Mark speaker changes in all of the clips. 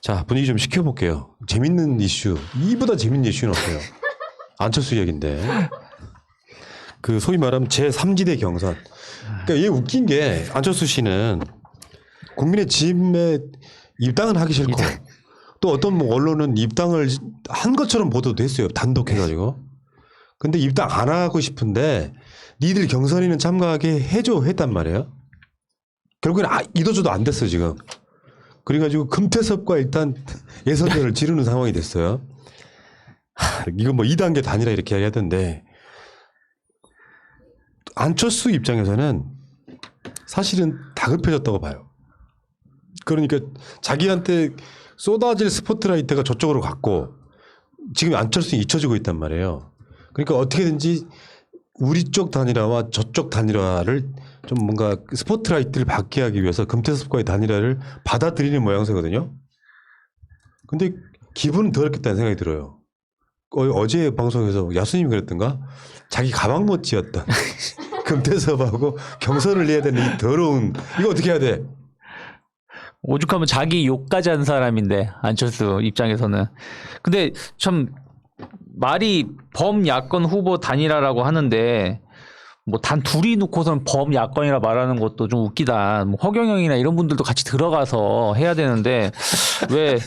Speaker 1: 자, 분위기 좀 식혀볼게요. 재밌는 이슈. 이보다 재밌는 이슈는 없어요. 안철수 얘기인데. 그 소위 말하면 제3지대 경선. 그러니까 이게 웃긴 게 안철수 씨는 국민의 짐에 입당은 하기 싫고 또 어떤 뭐 언론은 입당을 한 것처럼 보도도 했어요. 단독 해가지고. 근데 입당 안 하고 싶은데 니들 경선에는 참가하게 해줘 했단 말이에요. 결국엔 이도저도 안 됐어 지금. 그래가지고 금태섭과 일단 예선전을 지르는 상황이 됐어요. 이거 뭐 2단계 단일화 이렇게 이야기하던데 안철수 입장에서는 사실은 다급해졌다고 봐요. 그러니까 자기한테 쏟아질 스포트라이트가 저쪽으로 갔고 지금 안철수는 잊혀지고 있단 말이에요. 그러니까 어떻게든지 우리 쪽 단일화와 저쪽 단일화를 좀 뭔가 스포트라이트를 받게 하기 위해서 금태섭과의 단일화를 받아들이는 모양새거든요. 근데 기분은 더럽겠다는 생각이 들어요. 어제 방송에서 야수님이 그랬던가? 자기 가방 못 지었던 금태섭하고 경선을 해야 되는 이 더러운 이거 어떻게 해야 돼?
Speaker 2: 오죽하면 자기 욕까지 한 사람인데 안철수 입장에서는. 근데 참 말이 범야권 후보 단일화라고 하는데 뭐 단 둘이 놓고서는 범야권이라 말하는 것도 좀 웃기다. 뭐 허경영이나 이런 분들도 같이 들어가서 해야 되는데 왜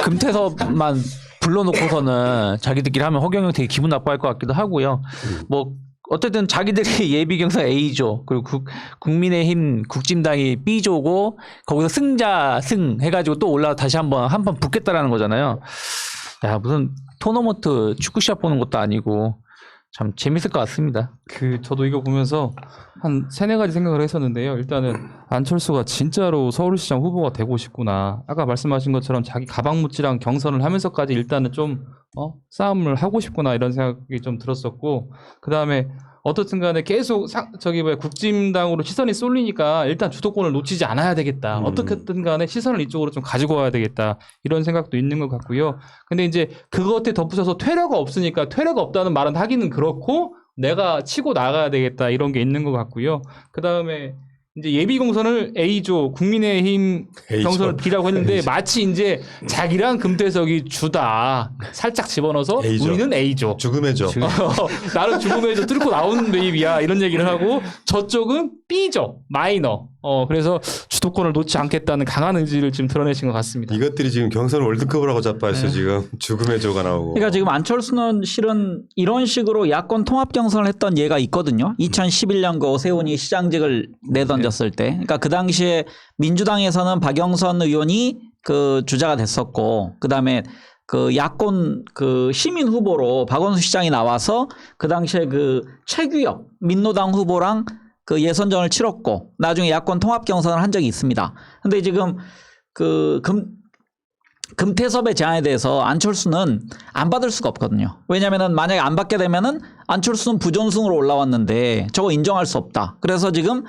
Speaker 2: 금태섭만 불러놓고서는 자기들끼리 하면 허경영 되게 기분 나빠할 것 같기도 하고요. 뭐 어쨌든 자기들이 예비경선 A조 그리고 국민의힘 국진당이 B조고 거기서 승자 승 해가지고 또 올라가 다시 한 판 붙겠다라는 거잖아요. 야 무슨 토너먼트 축구 시합 보는 것도 아니고 참 재밌을 것 같습니다.
Speaker 3: 저도 이거 보면서 한 세네 가지 생각을 했었는데요. 일단은 안철수가 진짜로 서울시장 후보가 되고 싶구나. 아까 말씀하신 것처럼 자기 가방 묻지랑 경선을 하면서까지 일단은 좀 싸움을 하고 싶구나 이런 생각이 좀 들었었고, 그 다음에 어떻든 간에 계속 국진당으로 시선이 쏠리니까 일단 주도권을 놓치지 않아야 되겠다. 어떻게든 간에 시선을 이쪽으로 좀 가지고 와야 되겠다. 이런 생각도 있는 것 같고요. 근데 이제 그것에 덧붙여서 퇴로가 없으니까 퇴로가 없다는 말은 하기는 그렇고 내가 치고 나가야 되겠다. 이런 게 있는 것 같고요. 그 다음에 이제 예비 경선을 A조, 국민의힘
Speaker 1: A조.
Speaker 3: 경선을 B라고 했는데
Speaker 1: A조.
Speaker 3: 마치 이제 자기랑 금태석이 주다. 살짝 집어넣어서
Speaker 1: A조.
Speaker 3: 우리는 A조.
Speaker 1: 죽음의 조.
Speaker 3: 나는 죽음에서 뚫고 나온 매입이야 이런 얘기를 하고 저쪽은 B죠. 마이너. 그래서 주도권을 놓지 않겠다는 강한 의지를 지금 드러내신 것 같습니다.
Speaker 1: 이것들이 지금 경선 월드컵을 하고 자빠졌어 지금. 죽음의 조가 나오고.
Speaker 4: 그러니까 지금 안철수는 실은 이런 식으로 야권 통합 경선을 했던 예가 있거든요. 2011년 그 오세훈이 시장직을 내던졌을 때. 그러니까 그 당시에 민주당에서는 박영선 의원이 그 주자가 됐었고, 그 다음에 그 야권 그 시민 후보로 박원순 시장이 나와서 그 당시에 그 최규혁 민노당 후보랑 그 예선전을 치렀고 나중에 야권 통합 경선을 한 적이 있습니다. 근데 지금 그 금태섭의 제안에 대해서 안철수는 안 받을 수가 없거든요. 왜냐하면 만약에 안 받게 되면은 안철수는 부전승으로 올라왔는데 저거 인정할 수 없다. 그래서 지금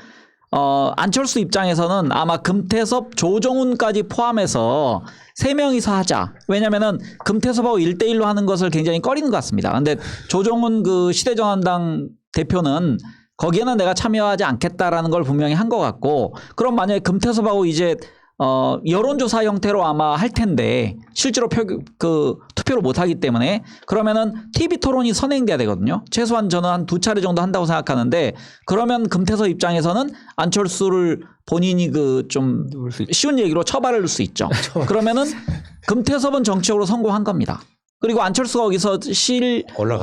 Speaker 4: 안철수 입장에서는 아마 금태섭, 조정훈까지 포함해서 3명이서 하자. 왜냐면은 금태섭하고 1대1로 하는 것을 굉장히 꺼리는 것 같습니다. 근데 조정훈 그 시대정한당 대표는 거기에는 내가 참여하지 않겠다라는 걸 분명히 한 것 같고, 그럼 만약에 금태섭하고 이제 여론조사 형태로 아마 할 텐데 실제로 투표를 못 하기 때문에 그러면은 TV 토론이 선행돼야 되거든요. 최소한 저는 한 2차례 정도 한다고 생각하는데, 그러면 금태섭 입장에서는 안철수를 본인이 그 좀 쉬운 얘기로 처발을 넣을 수 있죠. 그러면은 금태섭은 정치적으로 성공한 겁니다. 그리고 안철수가 거기서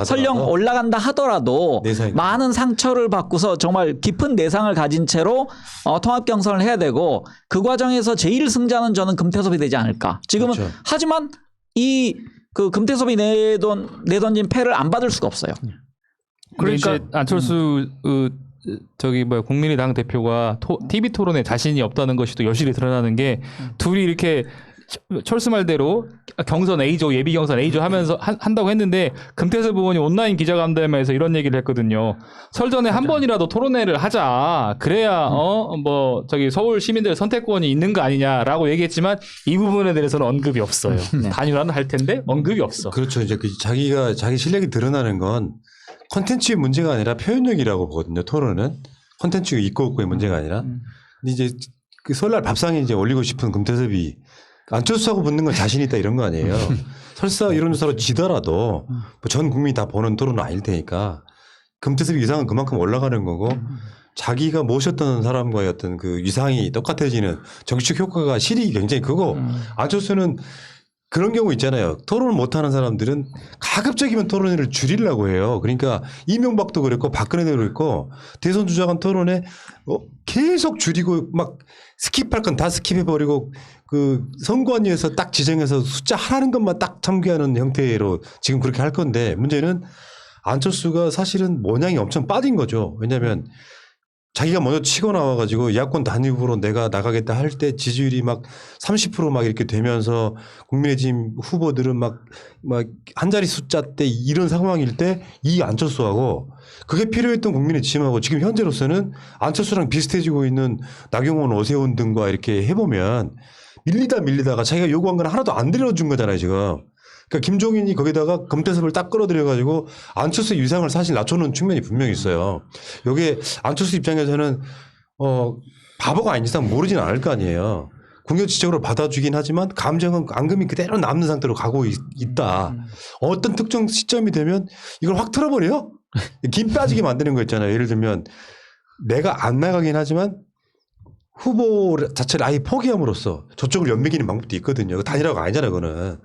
Speaker 4: 설령 올라간다 하더라도 많은 상처를 받고서 정말 깊은 내상을 가진 채로 통합 경선을 해야 되고, 그 과정에서 제일 승자는 저는 금태섭이 되지 않을까. 지금은
Speaker 1: 그렇죠.
Speaker 4: 하지만 이 그 금태섭이 내던진 패를 안 받을 수가 없어요.
Speaker 3: 그러니까 안철수 국민의당 대표가 TV 토론에 자신이 없다는 것이 또 여실히 드러나는 게, 둘이 이렇게 철수 말대로 경선 A조, 예비 경선 A조 하면서 한다고 했는데 금태섭 의원이 온라인 기자간담회에서 이런 얘기를 했거든요. 설전에 한 번이라도 토론회를 하자. 그래야 서울 시민들의 선택권이 있는 거 아니냐라고 얘기했지만 이 부분에 대해서는 언급이 없어요. 단일화는 할 텐데 언급이 없어.
Speaker 1: 그렇죠. 이제 자기 실력이 드러나는 건 콘텐츠의 문제가 아니라 표현력이라고 보거든요. 토론은 콘텐츠가 있고 없고의 문제가 아니라. 근데 이제 그 설날 밥상에 이제 올리고 싶은 금태섭이 안철수하고 붙는 건 자신 있다 이런 거 아니에요. 설사 이론조사로 지더라도 뭐전 국민이 다 보는 토론은 아닐 테니까 금태섭 위상은 그만큼 올라가는 거고 자기가 모셨던 사람과의 어떤 그 위상이 똑같아지는 정치적 효과가 실이 굉장히 크고 안철수는 그런 경우 있잖아요. 토론을 못하는 사람들은 가급적이면 토론회를 줄이려고 해요. 그러니까 이명박도 그랬고 박근혜도 그랬고 대선 주자간 토론회 계속 줄이고 막 스킵할 건 다 스킵해버리고 그 선관위에서 딱 지정해서 숫자 하라는 것만 딱 참고하는 형태로 지금 그렇게 할 건데 문제는 안철수가 사실은 모양이 엄청 빠진 거죠. 왜냐하면 자기가 먼저 치고 나와가지고 야권 단일 후보로 내가 나가겠다 할 때 지지율이 막 30% 막 이렇게 되면서 국민의힘 후보들은 막 한 자리 숫자 때 이런 상황일 때 이 안철수하고 그게 필요했던 국민의힘하고 지금 현재로서는 안철수랑 비슷해지고 있는 나경원, 오세훈 등과 이렇게 해보면 밀리다가 자기가 요구한 건 하나도 안 들려준 거잖아요 지금. 그러니까 김종인이 거기다가 금태섭을 딱 끌어들여가지고 안철수의 위상을 사실 낮춰놓은 측면이 분명히 있어요. 이게 안철수 입장에서는 바보가 아닌 이상 모르진 않을 거 아니에요. 궁여지적으로 받아주긴 하지만 감정은 앙금이 그대로 남는 상태로 가고 있다. 어떤 특정 시점이 되면 이걸 확 틀어버려? 김 빠지게 만드는 거 있잖아요. 예를 들면 내가 안 나가긴 하지만 후보 자체를 아예 포기함으로써 저쪽을 연맥이는 방법도 있거든요. 단일화가 아니잖아요. 그거는.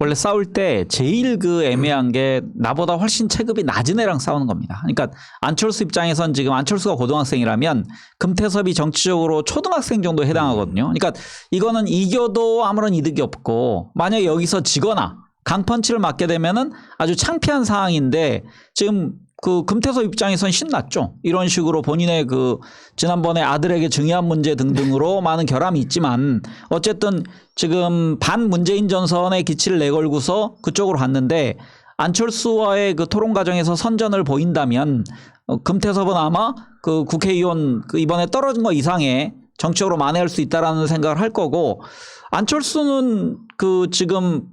Speaker 4: 원래 싸울 때 제일 그 애매한 게 나보다 훨씬 체급이 낮은 애랑 싸우는 겁니다. 그러니까 안철수 입장에선 지금 안철수가 고등학생이라면 금태섭이 정치적으로 초등학생 정도에 해당하거든요. 그러니까 이거는 이겨도 아무런 이득이 없고 만약에 여기서 지거나 강펀치를 맞게 되면은 아주 창피한 상황인데 지금 그 금태섭 입장에선 신났죠. 이런 식으로 본인의 그 지난번에 아들에게 증여한 문제 등등으로 많은 결함이 있지만 어쨌든 지금 반 문재인 전선의 기치를 내걸고서 그쪽으로 갔는데 안철수와의 그 토론 과정에서 선전을 보인다면 금태섭은 아마 그 국회의원 그 이번에 떨어진 거 이상의 정치적으로 만회할 수 있다라는 생각을 할 거고 안철수는 그 지금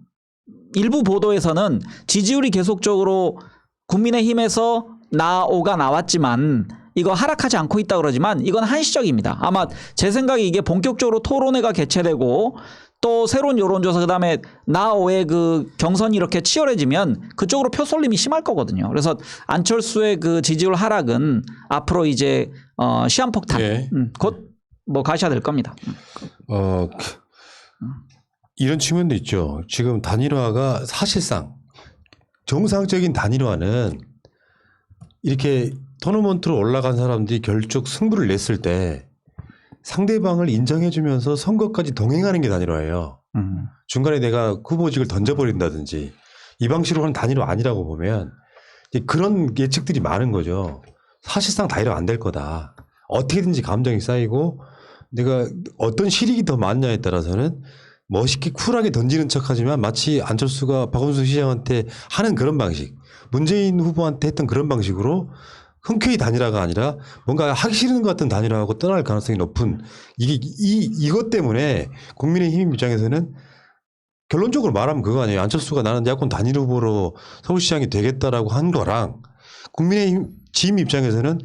Speaker 4: 일부 보도에서는 지지율이 계속적으로 국민의힘에서 나오가 나왔지만 이거 하락하지 않고 있다 그러지만 이건 한시적입니다. 아마 제 생각에 이게 본격적으로 토론회가 개최되고 또 새로운 여론조사 그다음에 나오의 그 경선이 이렇게 치열해지면 그쪽으로 표쏠림이 심할 거거든요. 그래서 안철수의 그 지지율 하락은 앞으로 이제 시한폭탄
Speaker 1: 예.
Speaker 4: 곧 뭐 가셔야 될 겁니다.
Speaker 1: 이런 측면도 있죠. 지금 단일화가 사실상 정상적인 단일화는 이렇게 토너먼트로 올라간 사람들이 결국 승부를 냈을 때 상대방을 인정해주면서 선거까지 동행하는 게 단일화예요. 중간에 내가 후보직을 던져버린다든지 이 방식으로 하는 단일화 아니라고 보면 이제 그런 예측들이 많은 거죠. 사실상 단일화 안 될 거다. 어떻게든지 감정이 쌓이고 내가 어떤 실익이 더 많냐에 따라서는 멋있게 쿨하게 던지는 척하지만 마치 안철수가 박원순 시장한테 하는 그런 방식, 문재인 후보한테 했던 그런 방식으로 흔쾌히 단일화가 아니라 뭔가 하기 싫은 것 같은 단일화하고 떠날 가능성이 높은 이것 때문에 국민의힘 입장에서는 결론적으로 말하면 그거 아니에요. 안철수가 나는 야권 단일 후보로 서울시장이 되겠다라고 한 거랑 국민의힘 지임 입장에서는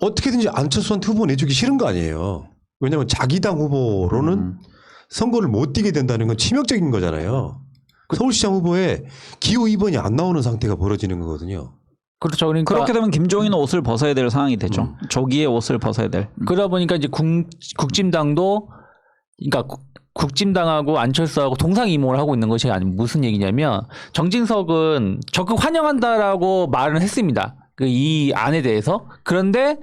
Speaker 1: 어떻게든지 안철수한테 후보 내주기 싫은 거 아니에요. 왜냐하면 자기 당 후보로는 선거를 못 뛰게 된다는 건 치명적인 거잖아요. 서울시장 후보에 기호 2번이 안 나오는 상태가 벌어지는 거거든요.
Speaker 2: 그렇죠. 그러니까
Speaker 4: 그렇게 되면 김종인은 옷을 벗어야 될 상황이 되죠. 조기에 옷을 벗어야 될.
Speaker 2: 그러다 보니까 이제 국진당도 그러니까 국진당하고 안철수하고 동상이몽을 하고 있는 것이 아니 무슨 얘기냐면 정진석은 적극 환영한다라고 말은 했습니다. 그 이 안에 대해서. 그런데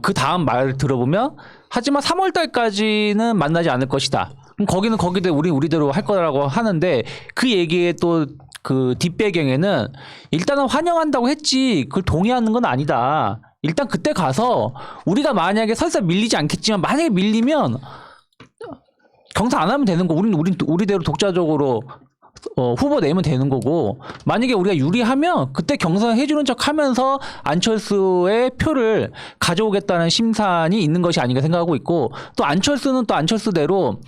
Speaker 2: 그 다음 말을 들어보면 하지만 3월 달까지는 만나지 않을 것이다. 그럼 거기는 거기대 우리대로 할 거라고 하는데 그 얘기에 또 그 뒷배경에는 일단은 환영한다고 했지 그걸 동의하는 건 아니다. 일단 그때 가서 우리가 만약에 설사 밀리지 않겠지만 만약에 밀리면 경선 안 하면 되는 거. 우리대로 독자적으로 후보 내면 되는 거고 만약에 우리가 유리하면 그때 경선 해주는 척 하면서 안철수의 표를 가져오겠다는 심산이 있는 것이 아닌가 생각하고 있고 또 안철수는 또 안철수대로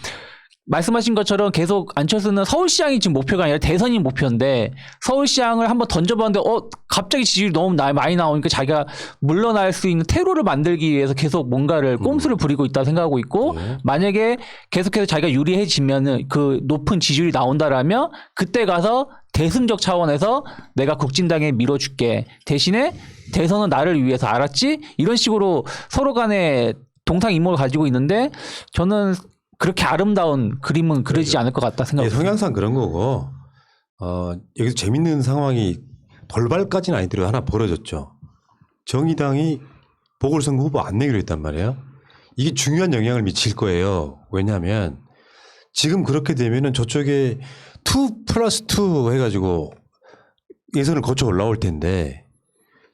Speaker 2: 말씀하신 것처럼 계속 안철수는 서울시장이 지금 목표가 아니라 대선이 목표인데 서울시장을 한번 던져봤는데 갑자기 지지율이 너무 많이 나오니까 자기가 물러날 수 있는 퇴로를 만들기 위해서 계속 뭔가를 꼼수를 부리고 있다 생각하고 있고 만약에 계속해서 자기가 유리해지면은 그 높은 지지율이 나온다라면 그때 가서 대승적 차원에서 내가 국진당에 밀어줄게 대신에 대선은 나를 위해서 알았지? 이런 식으로 서로 간에 동상이몽을 가지고 있는데 저는 그렇게 아름다운 그림은 그려지지 않을 것 같다 생각합니다.
Speaker 1: 성향상 그런 거고 여기서 재밌는 상황이 돌발까지는 아니더라도 하나 벌어졌죠. 정의당이 보궐선거 후보 안 내기로 했단 말이에요. 이게 중요한 영향을 미칠 거예요. 왜냐하면 지금 그렇게 되면은 저쪽에 2+2 해가지고 예선을 거쳐 올라올 텐데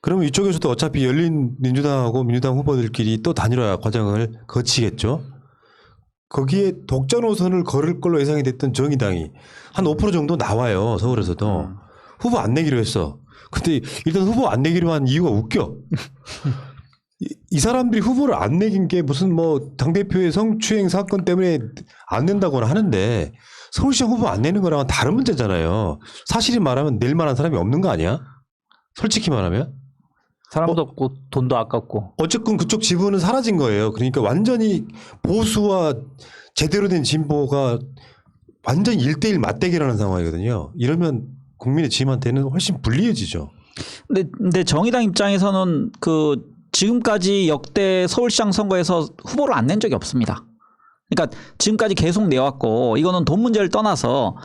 Speaker 1: 그러면 이쪽에서도 어차피 열린민주당하고 민주당 후보들끼리 또 단일화 과정을 거치겠죠. 거기에 독자 노선을 걸을 걸로 예상이 됐던 정의당이 한 5% 정도 나와요. 서울에서도. 후보 안 내기로 했어. 근데 일단 후보 안 내기로 한 이유가 웃겨. 이 사람들이 후보를 안 내긴 게 무슨 뭐 당대표의 성추행 사건 때문에 안 낸다거나 하는데 서울시장 후보 안 내는 거랑은 다른 문제잖아요. 사실이 말하면 낼 만한 사람이 없는 거 아니야? 솔직히 말하면.
Speaker 2: 사람도 없고 돈도 아깝고.
Speaker 1: 어쨌건 그쪽 지분은 사라진 거예요. 그러니까 완전히 보수와 제대로 된 진보가 완전히 1대1 맞대결하는 상황이거든요. 이러면 국민의 지임한테는 훨씬 불리해지죠.
Speaker 4: 근데 정의당 입장에서는 그 지금까지 역대 서울시장 선거에서 후보를 안 낸 적이 없습니다. 그러니까 지금까지 계속 내왔고 이거는 돈 문제를 떠나서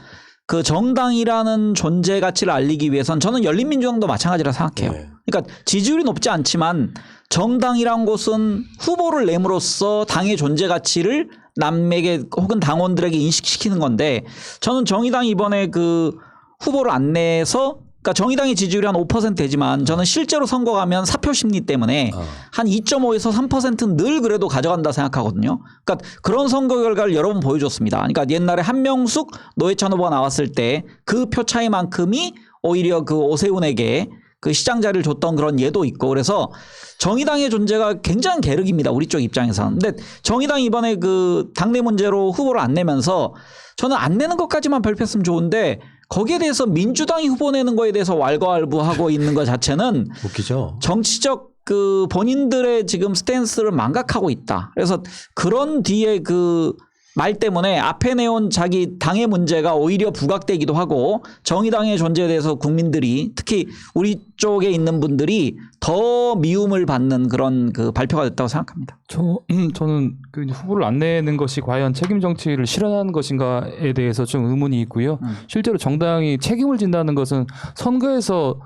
Speaker 4: 그 정당이라는 존재 가치를 알리기 위해선 저는 열린민주당도 마찬가지라 생각해요.
Speaker 1: 네.
Speaker 4: 그러니까 지지율이 높지 않지만 정당이란 곳은 후보를 내므로써 당의 존재 가치를 남에게 혹은 당원들에게 인식시키는 건데 저는 정의당이 이번에 그 후보를 안 내서 그러니까 정의당의 지지율이 한 5% 되지만 저는 실제로 선거 가면 사표 심리 때문에 한 2.5에서 3%는 늘 그래도 가져간다 생각하거든요. 그러니까 그런 선거 결과를 여러 번 보여줬습니다. 그러니까 옛날에 한명숙, 노회찬 후보가 나왔을 때 그 표 차이만큼이 오히려 그 오세훈에게 그 시장 자리를 줬던 그런 예도 있고 그래서 정의당의 존재가 굉장히 계륵입니다. 우리 쪽 입장에서는. 근데 정의당이 이번에 그 당내 문제로 후보를 안 내면서 저는 안 내는 것까지만 발표했으면 좋은데 거기에 대해서 민주당이 후보 내는 거에 대해서 왈가왈부하고 있는 것 자체는
Speaker 1: 웃기죠.
Speaker 4: 정치적 그 본인들의 지금 스탠스를 망각하고 있다. 그래서 그런 뒤에 그 말 때문에 앞에 내온 자기 당의 문제가 오히려 부각되기도 하고 정의당의 존재에 대해서 국민들이 특히 우리 쪽에 있는 분들이 더 미움을 받는 그런 그 발표가 됐다고 생각합니다.
Speaker 3: 저는 그 이제 후보를 안 내는 것이 과연 책임 정치를 실현하는 것인가에 대해서 좀 의문이 있고요. 실제로 정당이 책임을 진다는 것은 선거에서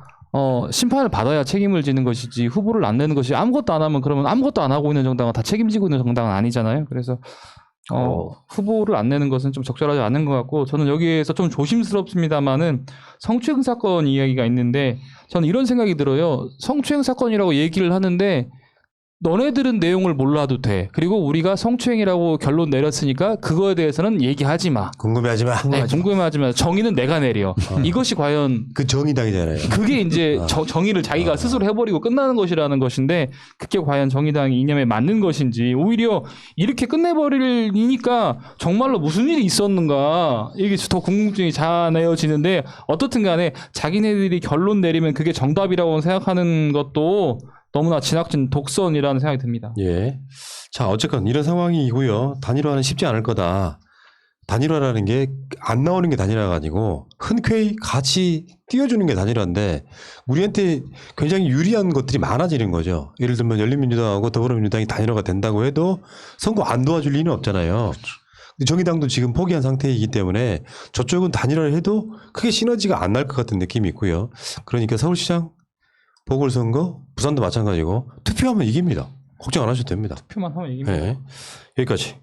Speaker 3: 심판을 받아야 책임을 지는 것이지 후보를 안 내는 것이 아무것도 안 하면 그러면 아무것도 안 하고 있는 정당은 다 책임지고 있는 정당은 아니잖아요. 그래서 후보를 안 내는 것은 좀 적절하지 않은 것 같고 저는 여기에서 좀 조심스럽습니다만은 성추행 사건 이야기가 있는데 저는 이런 생각이 들어요. 성추행 사건이라고 얘기를 하는데 너네들은 내용을 몰라도 돼. 그리고 우리가 성추행이라고 결론 내렸으니까 그거에 대해서는 얘기하지 마.
Speaker 1: 궁금해하지 마.
Speaker 3: 궁금해하지 마. 정의는 내가 내려. 이것이 과연
Speaker 1: 그 정의당이잖아요.
Speaker 3: 그게 이제 정의를 자기가 스스로 해버리고 끝나는 것이라는 것인데 그게 과연 정의당의 이념에 맞는 것인지 오히려 이렇게 끝내버리니까 정말로 무슨 일이 있었는가 이게 더 궁금증이 자아내어지는데 어떻든 간에 자기네들이 결론 내리면 그게 정답이라고 생각하는 것도 너무나 지나친 독선이라는 생각이 듭니다.
Speaker 1: 예. 자, 어쨌건 이런 상황이고요. 단일화는 쉽지 않을 거다. 단일화라는 게 안 나오는 게 단일화가 아니고 흔쾌히 같이 띄워주는 게 단일화인데 우리한테 굉장히 유리한 것들이 많아지는 거죠. 예를 들면 열린민주당하고 더불어민주당이 단일화가 된다고 해도 선거 안 도와줄 리는 없잖아요. 근데 정의당도 지금 포기한 상태이기 때문에 저쪽은 단일화를 해도 크게 시너지가 안 날 것 같은 느낌이 있고요. 그러니까 서울시장 보궐선거 부산도 마찬가지고 투표하면 이깁니다. 걱정 안 하셔도 됩니다.
Speaker 3: 투표만 하면 이깁니다.
Speaker 1: 네. 여기까지.